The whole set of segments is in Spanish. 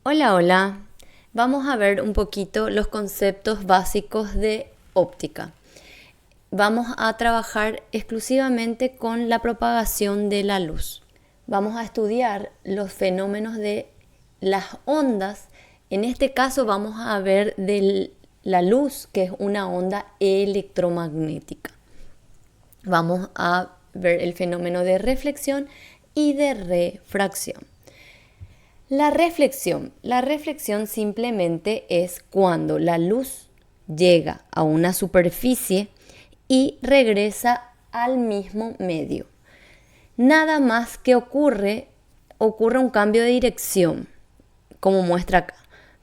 Hola, hola. Vamos a ver un poquito los conceptos básicos de óptica. Vamos a trabajar exclusivamente con la propagación de la luz. Vamos a estudiar los fenómenos de las ondas. En este caso vamos a ver de la luz, que es una onda electromagnética. Vamos a ver el fenómeno de reflexión y de refracción. La reflexión simplemente es cuando la luz llega a una superficie y regresa al mismo medio. Nada más que ocurre un cambio de dirección, como muestra acá.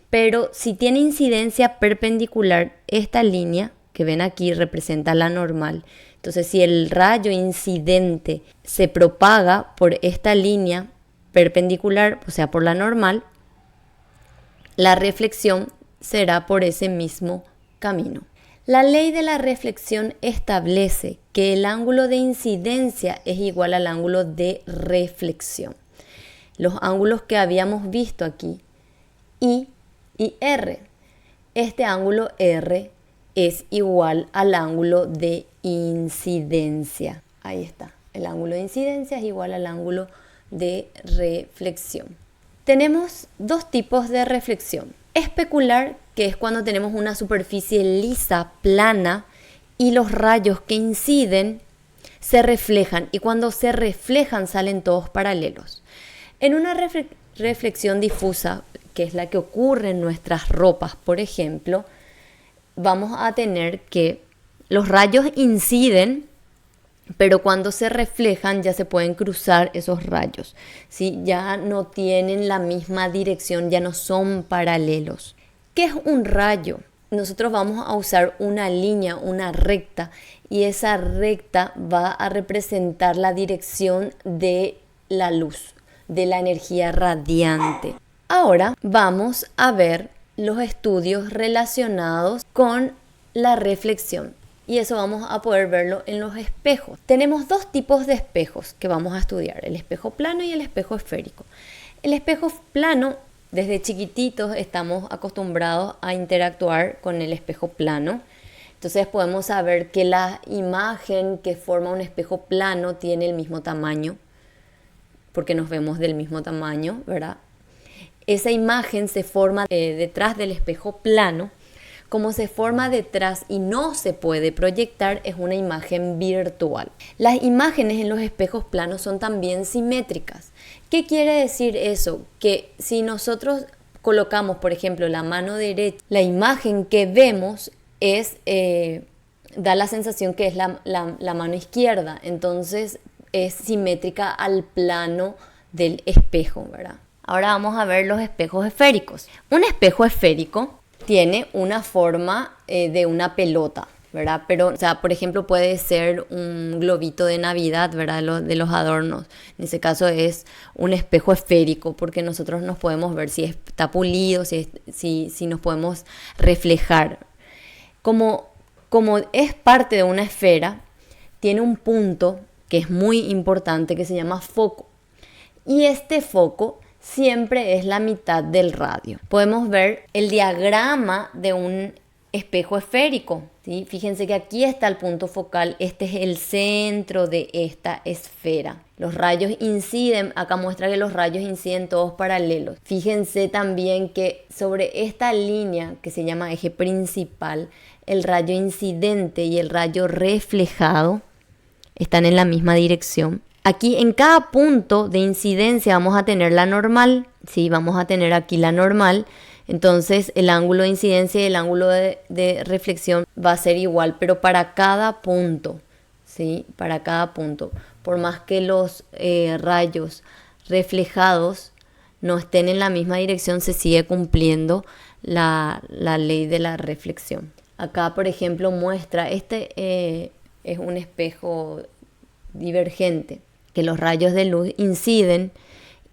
Pero si tiene incidencia perpendicular, esta línea que ven aquí representa la normal. Entonces, si el rayo incidente se propaga por esta línea perpendicular, o sea, por la normal, la reflexión será por ese mismo camino. La ley de la reflexión establece que el ángulo de incidencia es igual al ángulo de reflexión. Los ángulos que habíamos visto aquí, I y R. Este ángulo R es igual al ángulo de incidencia. Ahí está. El ángulo de incidencia es igual al ángulo de reflexión. Tenemos dos tipos de reflexión. Especular, que es cuando tenemos una superficie lisa, plana, y los rayos que inciden se reflejan, y cuando se reflejan salen todos paralelos. En una reflexión difusa, que es la que ocurre en nuestras ropas, por ejemplo, vamos a tener que los rayos inciden, pero cuando se reflejan ya se pueden cruzar esos rayos, ¿sí? Ya no tienen la misma dirección, ya no son paralelos. ¿Qué es un rayo? Nosotros vamos a usar una línea, una recta, y esa recta va a representar la dirección de la luz, de la energía radiante. Ahora vamos a ver los estudios relacionados con la reflexión. Y eso vamos a poder verlo en los espejos. Tenemos dos tipos de espejos que vamos a estudiar, el espejo plano y el espejo esférico. El espejo plano, desde chiquititos estamos acostumbrados a interactuar con el espejo plano. Entonces podemos saber que la imagen que forma un espejo plano tiene el mismo tamaño, porque nos vemos del mismo tamaño, ¿verdad? Esa imagen se forma detrás del espejo plano. Como se forma detrás y no se puede proyectar, es una imagen virtual. Las imágenes en los espejos planos son también simétricas. ¿Qué quiere decir eso? Que si nosotros colocamos, por ejemplo, la mano derecha, la imagen que vemos da la sensación que es la mano izquierda. Entonces es simétrica al plano del espejo, ¿verdad? Ahora vamos a ver los espejos esféricos. Un espejo esférico tiene una forma de una pelota, ¿verdad? Pero, o sea, por ejemplo, puede ser un globito de Navidad, ¿verdad? De los adornos. En ese caso es un espejo esférico, porque nosotros nos podemos ver si está pulido, si nos podemos reflejar. Como es parte de una esfera, tiene un punto que es muy importante, que se llama foco. Y este foco siempre es la mitad del radio. Podemos ver el diagrama de un espejo esférico, ¿sí? Fíjense que aquí está el punto focal, este es el centro de esta esfera. Los rayos inciden, acá muestra que los rayos inciden todos paralelos. Fíjense también que sobre esta línea que se llama eje principal, el rayo incidente y el rayo reflejado están en la misma dirección. Aquí en cada punto de incidencia vamos a tener la normal, ¿sí? Vamos a tener aquí la normal, entonces el ángulo de incidencia y el ángulo de reflexión va a ser igual, pero para cada punto, ¿sí? Para cada punto. Por más que los rayos reflejados no estén en la misma dirección, se sigue cumpliendo la ley de la reflexión. Acá, por ejemplo, muestra, es un espejo divergente, que los rayos de luz inciden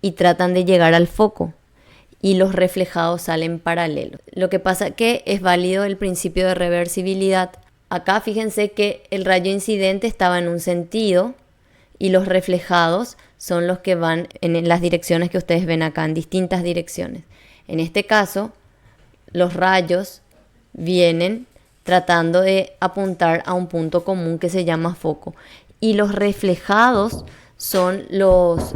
y tratan de llegar al foco y los reflejados salen paralelos. Lo que pasa que es válido el principio de reversibilidad. Acá fíjense que el rayo incidente estaba en un sentido y los reflejados son los que van en las direcciones que ustedes ven acá, en distintas direcciones. En este caso, los rayos vienen tratando de apuntar a un punto común que se llama foco. Y los reflejados son los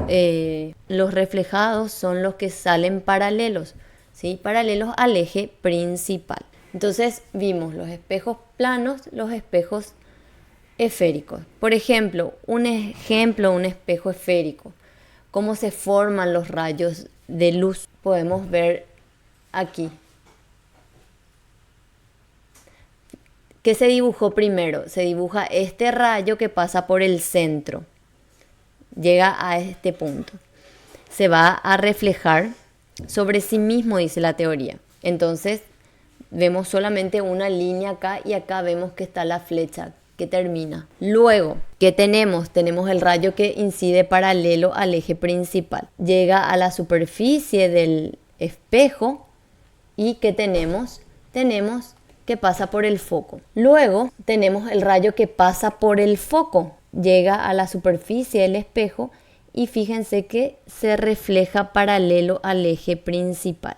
que salen paralelos, ¿sí? Paralelos al eje principal. Entonces vimos los espejos planos, los espejos esféricos. Por ejemplo, un espejo esférico. Cómo se forman los rayos de luz. Podemos ver aquí. ¿Qué se dibujó primero? Se dibuja este rayo que pasa por el centro. Llega a este punto. Se va a reflejar sobre sí mismo, dice la teoría. Entonces, vemos solamente una línea acá y acá vemos que está la flecha que termina. Luego, ¿qué tenemos? Tenemos el rayo que incide paralelo al eje principal. Llega a la superficie del espejo y ¿qué tenemos? Tenemos que pasa por el foco. Luego tenemos el rayo que pasa por el foco, llega a la superficie del espejo y fíjense que se refleja paralelo al eje principal.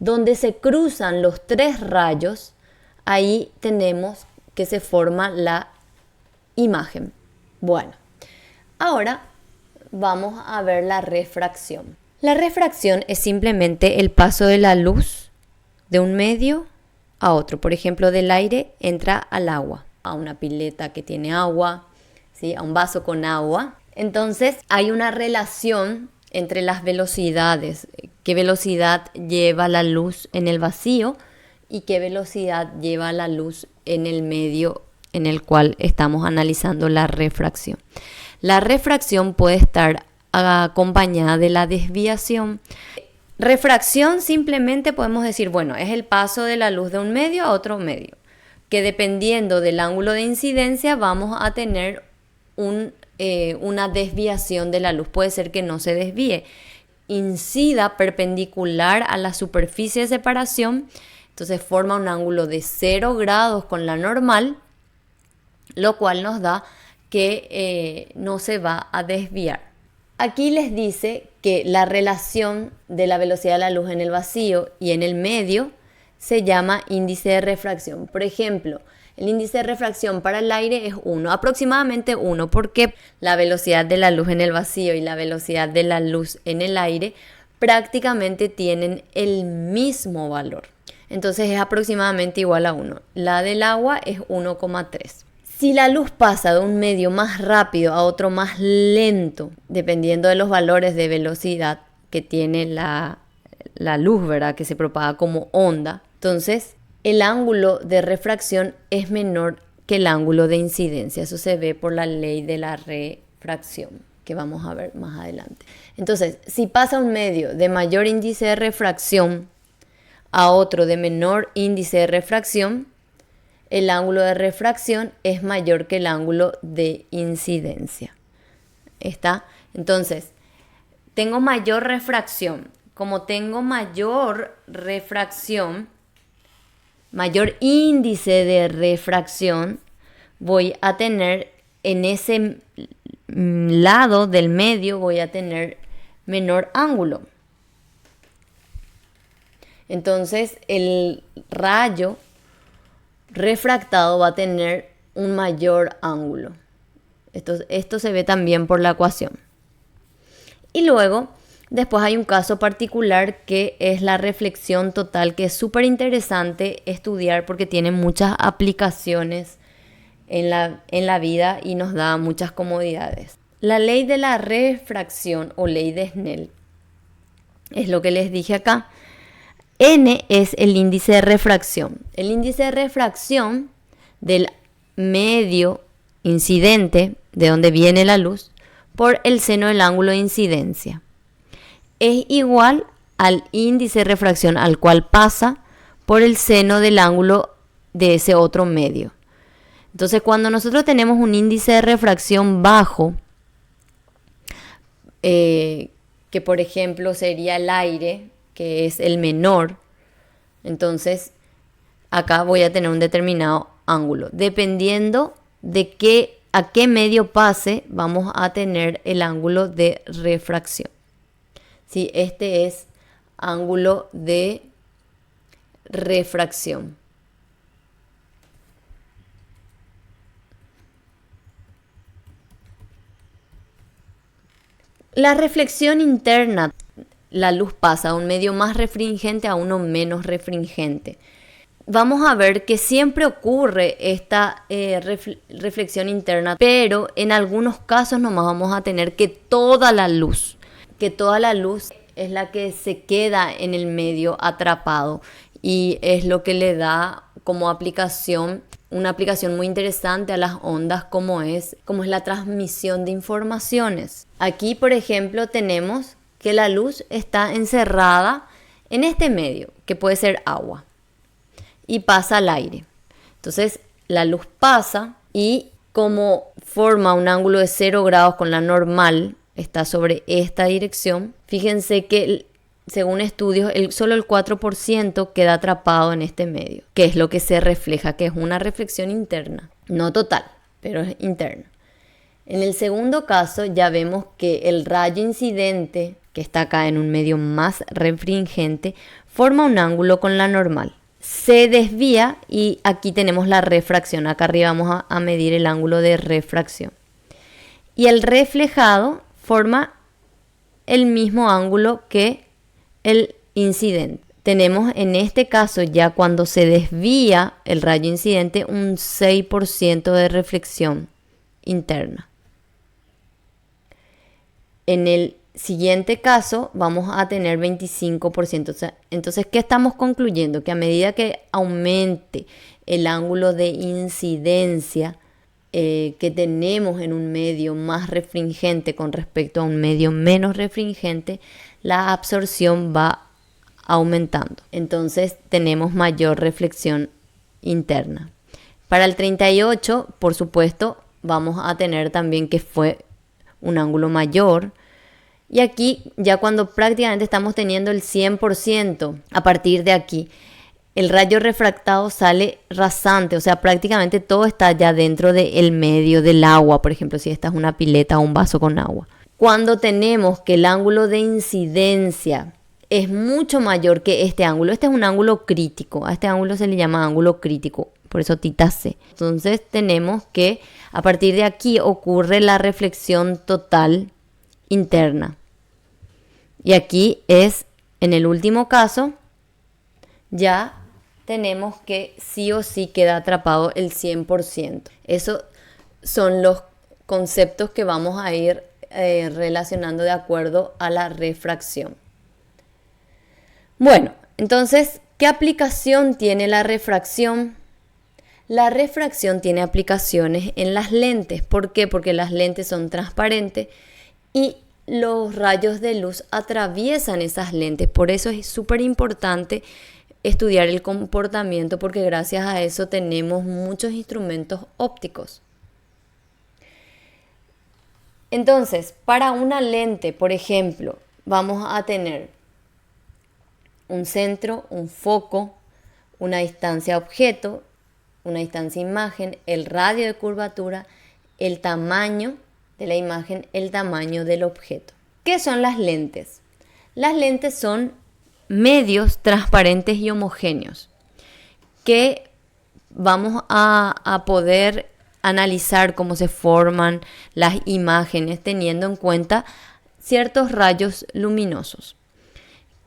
Donde se cruzan los tres rayos, ahí tenemos que se forma la imagen. Bueno, ahora vamos a ver la refracción. La refracción es simplemente el paso de la luz de un medio a otro. Por ejemplo, del aire entra al agua, a una pileta que tiene agua, ¿sí? A un vaso con agua. Entonces hay una relación entre las velocidades. ¿Qué velocidad lleva la luz en el vacío y qué velocidad lleva la luz en el medio en el cual estamos analizando la refracción? La refracción puede estar acompañada de la desviación. Refracción simplemente podemos decir, bueno, es el paso de la luz de un medio a otro medio, que dependiendo del ángulo de incidencia vamos a tener una desviación de la luz. Puede ser que no se desvíe, incida perpendicular a la superficie de separación, entonces forma un ángulo de 0 grados con la normal, lo cual nos da que no se va a desviar. Aquí les dice que la relación de la velocidad de la luz en el vacío y en el medio se llama índice de refracción. Por ejemplo, el índice de refracción para el aire es 1, aproximadamente 1, porque la velocidad de la luz en el vacío y la velocidad de la luz en el aire prácticamente tienen el mismo valor. Entonces es aproximadamente igual a 1. La del agua es 1,3. Si la luz pasa de un medio más rápido a otro más lento, dependiendo de los valores de velocidad que tiene la luz, ¿verdad? Que se propaga como onda, entonces el ángulo de refracción es menor que el ángulo de incidencia. Eso se ve por la ley de la refracción, que vamos a ver más adelante. Entonces, si pasa un medio de mayor índice de refracción a otro de menor índice de refracción, el ángulo de refracción es mayor que el ángulo de incidencia. ¿Está? Entonces, tengo mayor refracción. Como tengo mayor refracción, mayor índice de refracción, voy a tener en ese lado del medio, voy a tener menor ángulo. Entonces, el rayo refractado va a tener un mayor ángulo. Esto se ve también por la ecuación. Y luego, después hay un caso particular que es la reflexión total, que es súper interesante estudiar porque tiene muchas aplicaciones en la vida y nos da muchas comodidades. La ley de la refracción o ley de Snell es lo que les dije acá. N es el índice de refracción. El índice de refracción del medio incidente, de donde viene la luz, por el seno del ángulo de incidencia. Es igual al índice de refracción al cual pasa por el seno del ángulo de ese otro medio. Entonces, cuando nosotros tenemos un índice de refracción bajo, que por ejemplo sería el aire, que es el menor, entonces acá voy a tener un determinado ángulo. Dependiendo de a qué medio pase, vamos a tener el ángulo de refracción. Si este es ángulo de refracción. La reflexión interna, la luz pasa de un medio más refringente a uno menos refringente. Vamos a ver que siempre ocurre esta reflexión interna, pero en algunos casos nomás vamos a tener que toda la luz es la que se queda en el medio atrapado y es lo que le da como aplicación, una aplicación muy interesante a las ondas como es la transmisión de informaciones. Aquí, por ejemplo, tenemos que la luz está encerrada en este medio, que puede ser agua, y pasa al aire. Entonces, la luz pasa y como forma un ángulo de 0 grados con la normal, está sobre esta dirección. Fíjense que según estudios, solo el 4% queda atrapado en este medio, que es lo que se refleja, que es una reflexión interna. No total, pero es interna. En el segundo caso ya vemos que el rayo incidente, que está acá en un medio más refringente, forma un ángulo con la normal. Se desvía y aquí tenemos la refracción. Acá arriba vamos a medir el ángulo de refracción. Y el reflejado forma el mismo ángulo que el incidente. Tenemos en este caso ya cuando se desvía el rayo incidente un 6% de reflexión interna. En el siguiente caso vamos a tener 25%. Entonces, ¿qué estamos concluyendo? Que a medida que aumente el ángulo de incidencia que tenemos en un medio más refringente con respecto a un medio menos refringente, la absorción va aumentando. Entonces tenemos mayor reflexión interna. Para el 38, por supuesto, vamos a tener también que fue un ángulo mayor. Y aquí, ya cuando prácticamente estamos teniendo el 100%, a partir de aquí, el rayo refractado sale rasante, o sea, prácticamente todo está ya dentro del medio del agua, por ejemplo, si esta es una pileta o un vaso con agua. Cuando tenemos que el ángulo de incidencia es mucho mayor que este es un ángulo crítico, a este ángulo se le llama ángulo crítico, por eso tita C. Entonces tenemos que a partir de aquí ocurre la reflexión total interna. Y aquí es, en el último caso, ya tenemos que sí o sí queda atrapado el 100%. Esos son los conceptos que vamos a ir relacionando de acuerdo a la refracción. Bueno, entonces, ¿qué aplicación tiene la refracción? La refracción tiene aplicaciones en las lentes. ¿Por qué? Porque las lentes son transparentes y los rayos de luz atraviesan esas lentes. Por eso es súper importante estudiar el comportamiento, porque gracias a eso tenemos muchos instrumentos ópticos. Entonces, para una lente, por ejemplo, vamos a tener un centro, un foco, una distancia objeto, una distancia imagen, el radio de curvatura, el tamaño de la imagen, el tamaño del objeto. ¿Qué son las lentes? Las lentes son medios transparentes y homogéneos que vamos a poder analizar cómo se forman las imágenes teniendo en cuenta ciertos rayos luminosos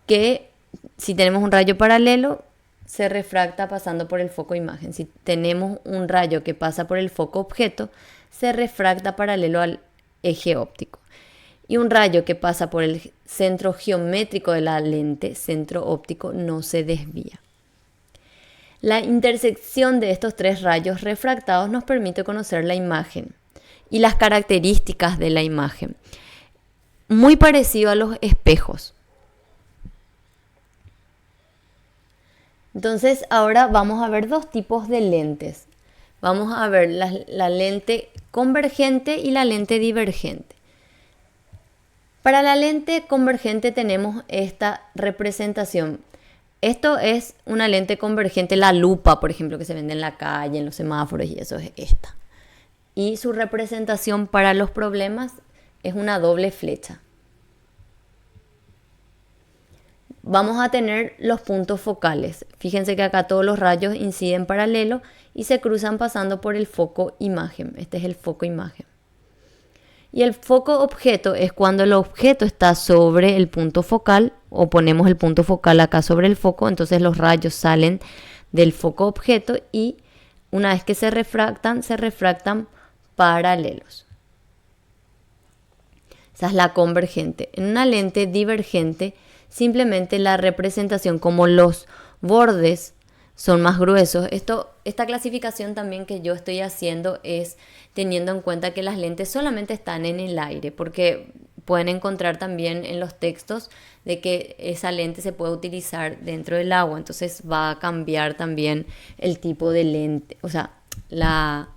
que si tenemos un rayo paralelo se refracta pasando por el foco imagen. Si tenemos un rayo que pasa por el foco objeto se refracta paralelo al eje óptico. Y un rayo que pasa por el centro geométrico de la lente, centro óptico, no se desvía. La intersección de estos tres rayos refractados nos permite conocer la imagen y las características de la imagen. Muy parecido a los espejos. Entonces, ahora vamos a ver dos tipos de lentes. Vamos a ver la lente convergente y la lente divergente. Para la lente convergente tenemos esta representación. Esto es una lente convergente, la lupa, por ejemplo, que se vende en la calle, en los semáforos, y eso es esta. Y su representación para los problemas es una doble flecha. vamos a tener los puntos focales. Fíjense que acá todos los rayos inciden paralelo y se cruzan pasando por el foco imagen. Este es el foco imagen. Y el foco objeto es cuando el objeto está sobre el punto focal o ponemos el punto focal acá sobre el foco, entonces los rayos salen del foco objeto y una vez que se refractan paralelos. Esa es la convergente. En una lente divergente, simplemente la representación, como los bordes son más gruesos. Esta clasificación también que yo estoy haciendo es teniendo en cuenta que las lentes solamente están en el aire, porque pueden encontrar también en los textos de que esa lente se puede utilizar dentro del agua, entonces va a cambiar también el tipo de lente, o sea, la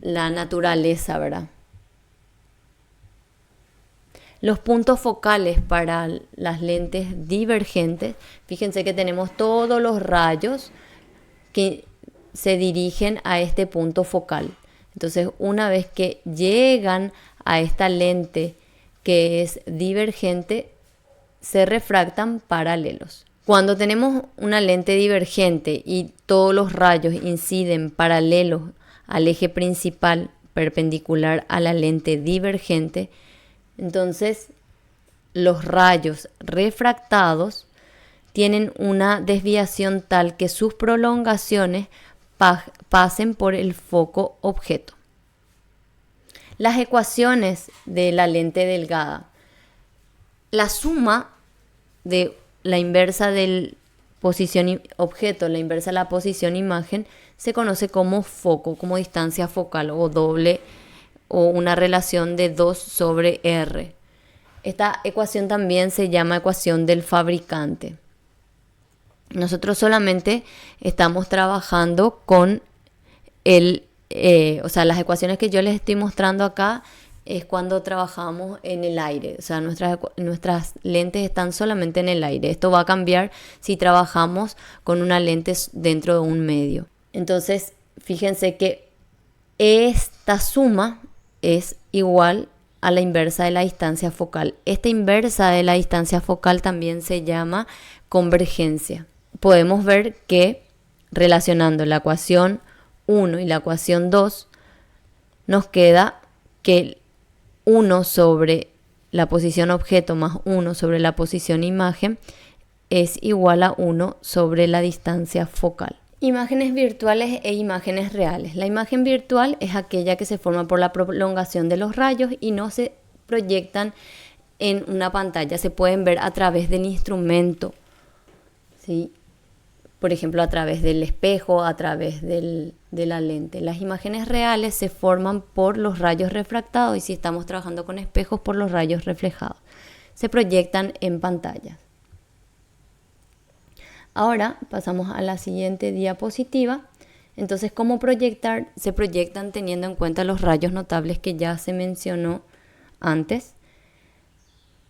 naturaleza, ¿verdad? Los puntos focales para las lentes divergentes, fíjense que tenemos todos los rayos que se dirigen a este punto focal. Entonces, una vez que llegan a esta lente que es divergente, se refractan paralelos. Cuando tenemos una lente divergente y todos los rayos inciden paralelos al eje principal perpendicular a la lente divergente, entonces los rayos refractados tienen una desviación tal que sus prolongaciones pasen por el foco objeto. Las ecuaciones de la lente delgada. La suma de la inversa de posición objeto, la inversa de la posición imagen, se conoce como foco, como distancia focal o doble o una relación de 2 sobre R. Esta ecuación también se llama ecuación del fabricante. Nosotros solamente estamos trabajando con las ecuaciones que yo les estoy mostrando acá es cuando trabajamos en el aire. O sea, nuestras lentes están solamente en el aire. Esto va a cambiar si trabajamos con una lente dentro de un medio. Entonces, fíjense que esta suma es igual a la inversa de la distancia focal. Esta inversa de la distancia focal también se llama convergencia. Podemos ver que relacionando la ecuación 1 y la ecuación 2 nos queda que 1 sobre la posición objeto más 1 sobre la posición imagen es igual a 1 sobre la distancia focal. Imágenes virtuales e imágenes reales. La imagen virtual es aquella que se forma por la prolongación de los rayos y no se proyectan en una pantalla. Se pueden ver a través del instrumento, ¿sí? Por ejemplo, a través del espejo, a través de la lente. Las imágenes reales se forman por los rayos refractados y si estamos trabajando con espejos, por los rayos reflejados. Se proyectan en pantallas. Ahora pasamos a la siguiente diapositiva. Entonces, ¿cómo proyectar? Se proyectan teniendo en cuenta los rayos notables que ya se mencionó antes.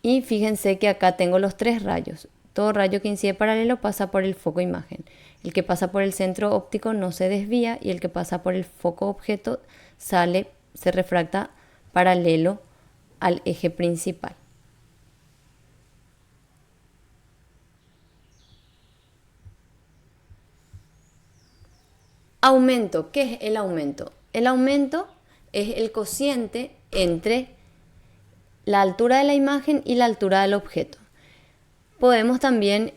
Y fíjense que acá tengo los 3 rayos. Todo rayo que incide paralelo pasa por el foco imagen. El que pasa por el centro óptico no se desvía y el que pasa por el foco objeto se refracta paralelo al eje principal. Aumento. ¿Qué es el aumento? El aumento es el cociente entre la altura de la imagen y la altura del objeto. Podemos también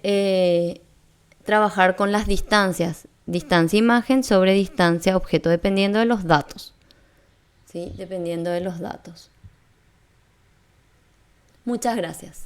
trabajar con las distancias, distancia imagen sobre distancia objeto, dependiendo de los datos. ¿Sí? Dependiendo de los datos. Muchas gracias.